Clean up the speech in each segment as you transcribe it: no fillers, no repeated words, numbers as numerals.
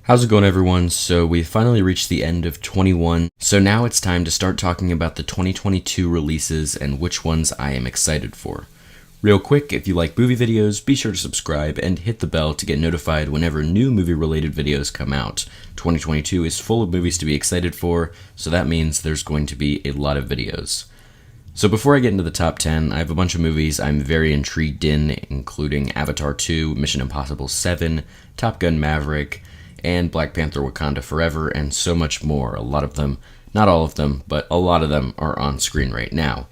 How's it going, everyone? So we finally reached the end of 21, so now it's time to start talking about the 2022 releases and which ones I am excited for. Real quick, if you like movie videos, be sure to subscribe and hit the bell to get notified whenever new movie-related videos come out. 2022 is full of movies to be excited for, so that means there's going to be a lot of videos. So before I get into the top 10, I have a bunch of movies I'm very intrigued in, including Avatar 2, Mission Impossible 7, Top Gun Maverick, and Black Panther Wakanda Forever, and so much more. A lot of them, not all of them, but a lot of them are on screen right now.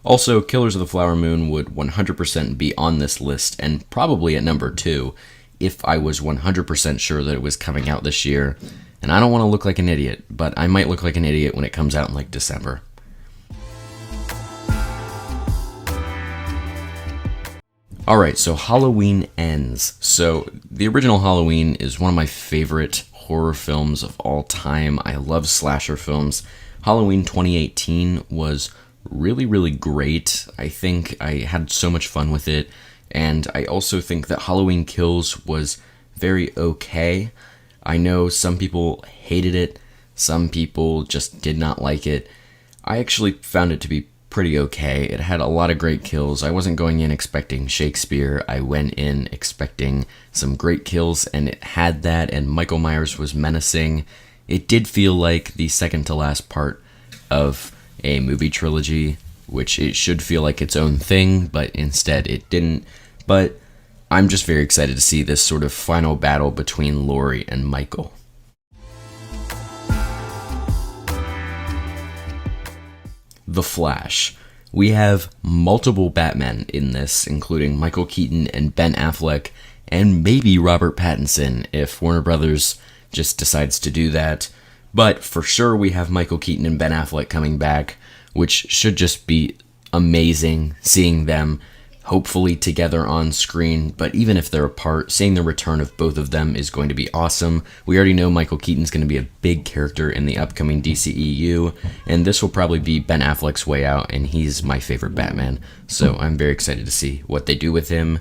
Also, Killers of the Flower Moon would 100% be on this list, and probably at number 2, if I was 100% sure that it was coming out this year. And I don't want to look like an idiot, but I might look like an idiot when it comes out in like December. Alright, so Halloween Ends. So, the original Halloween is one of my favorite horror films of all time. I love slasher films. Halloween 2018 was really great. I think I had so much fun with it, and I also think that Halloween Kills was very okay. I know some people hated it, some people just did not like it. I actually found it to be pretty okay. It had a lot of great kills. I wasn't going in expecting Shakespeare. I went in expecting some great kills, and it had that, and Michael Myers was menacing. It did feel like the second to last part of a movie trilogy, which it should feel like its own thing, but instead it didn't. But I'm just very excited to see this sort of final battle between Laurie and Michael. The Flash. We have multiple Batmen in this, including Michael Keaton and Ben Affleck, and maybe Robert Pattinson if Warner Brothers just decides to do that. But for sure we have Michael Keaton and Ben Affleck coming back, which should just be amazing seeing them hopefully together on screen, but even if they're apart, seeing the return of both of them is going to be awesome. We already know Michael Keaton's going to be a big character in the upcoming DCEU, and this will probably be Ben Affleck's way out, and he's my favorite Batman, so I'm very excited to see what they do with him.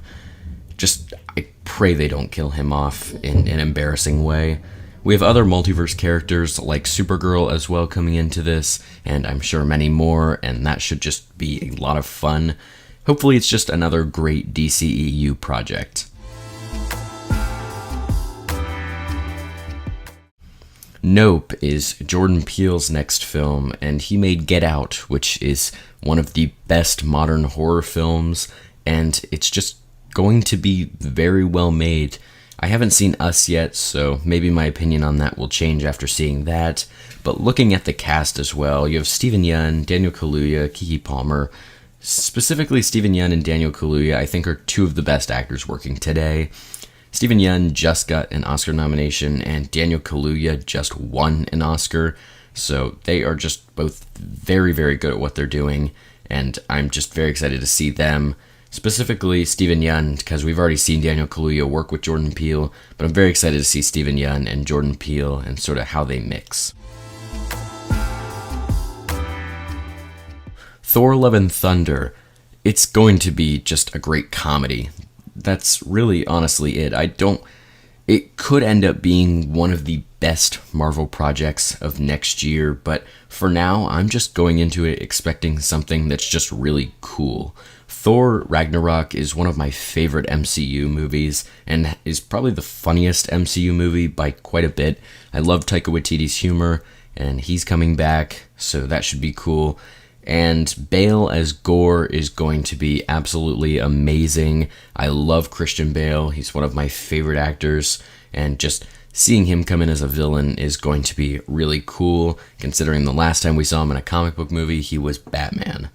I pray they don't kill him off in an embarrassing way. We have other multiverse characters like Supergirl as well coming into this, and I'm sure many more, and that should just be a lot of fun. Hopefully it's just another great DCEU project. Nope is Jordan Peele's next film, and he made Get Out, which is one of the best modern horror films, and it's just going to be very well made. I haven't seen Us yet, so maybe my opinion on that will change after seeing that, but looking at the cast as well, you have Steven Yeun, Daniel Kaluuya, Keke Palmer. Specifically, Steven Yeun and Daniel Kaluuya, I think, are two of the best actors working today. Steven Yeun just got an Oscar nomination, and Daniel Kaluuya just won an Oscar, so they are just both very good at what they're doing, and I'm just very excited to see them. Specifically, Steven Yeun, because we've already seen Daniel Kaluuya work with Jordan Peele, but I'm very excited to see Steven Yeun and Jordan Peele and sort of how they mix. Thor: Love and Thunder, it's going to be just a great comedy. That's really honestly it. It could end up being one of the best Marvel projects of next year, but for now, I'm just going into it expecting something that's just really cool. Thor Ragnarok is one of my favorite MCU movies, and is probably the funniest MCU movie by quite a bit. I love Taika Waititi's humor, and he's coming back, so that should be cool. And Bale as Gore is going to be absolutely amazing. I love Christian Bale. He's one of my favorite actors, and just seeing him come in as a villain is going to be really cool, considering the last time we saw him in a comic book movie, he was Batman.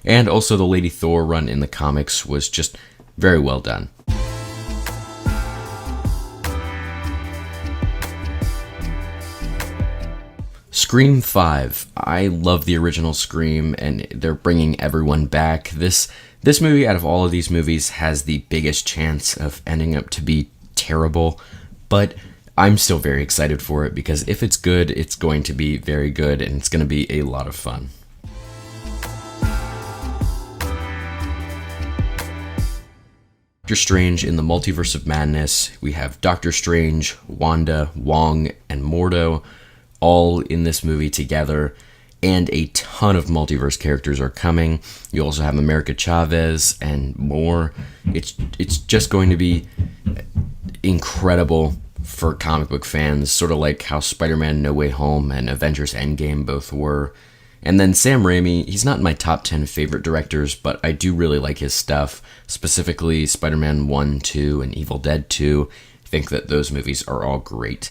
And also the Lady Thor run in the comics was just very well done. Scream 5. I love the original Scream, and they're bringing everyone back. This movie, out of all of these movies, has the biggest chance of ending up to be terrible, but I'm still very excited for it, because if it's good, it's going to be very good, and it's going to be a lot of fun. Doctor Strange in the Multiverse of Madness. We have Doctor Strange, Wanda, Wong, and Mordo all in this movie together, and a ton of multiverse characters are coming. You also have America Chavez and more. It's just going to be incredible for comic book fans, sort of like how Spider-Man No Way Home and Avengers Endgame both were. And then Sam Raimi, he's not in my top 10 favorite directors, but I do really like his stuff, specifically Spider-Man 1, 2, and Evil Dead 2. I think that those movies are all great.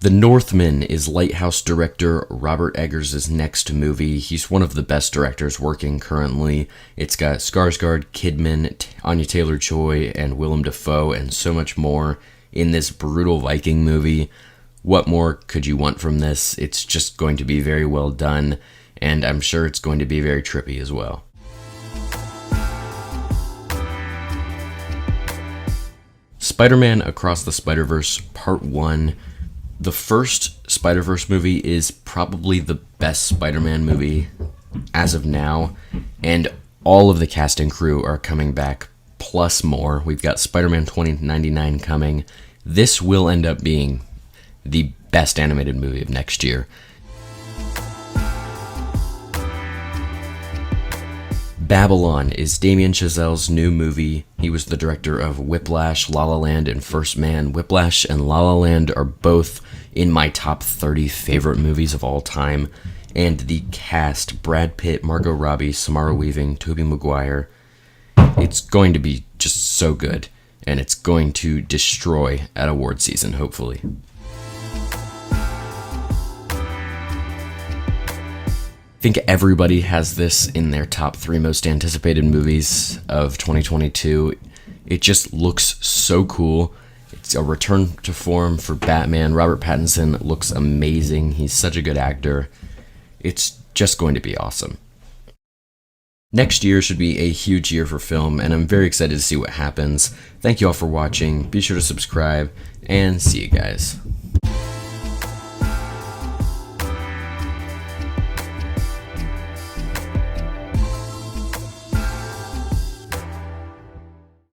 The Northman is Lighthouse director Robert Eggers' next movie. He's one of the best directors working currently. It's got Skarsgård, Kidman, Anya Taylor-Joy, and Willem Dafoe, and so much more in this brutal Viking movie. What more could you want from this? It's just going to be very well done, and I'm sure it's going to be very trippy as well. Spider-Man Across the Spider-Verse Part 1. The first Spider-Verse movie is probably the best Spider-Man movie as of now, and all of the cast and crew are coming back, plus more. We've got Spider-Man 2099 coming. This will end up being the best animated movie of next year. Babylon is Damien Chazelle's new movie. He was the director of Whiplash, La La Land, and First Man. Whiplash and La La Land are both in my top 30 favorite movies of all time. And the cast, Brad Pitt, Margot Robbie, Samara Weaving, Tobey Maguire, it's going to be just so good. And it's going to destroy at award season, hopefully. I think everybody has this in their top 3 most anticipated movies of 2022. It just looks so cool. It's a return to form for Batman. Robert Pattinson looks amazing. He's such a good actor. It's just going to be awesome. Next year should be a huge year for film, and I'm very excited to see what happens. Thank you all for watching. Be sure to subscribe, and see you guys.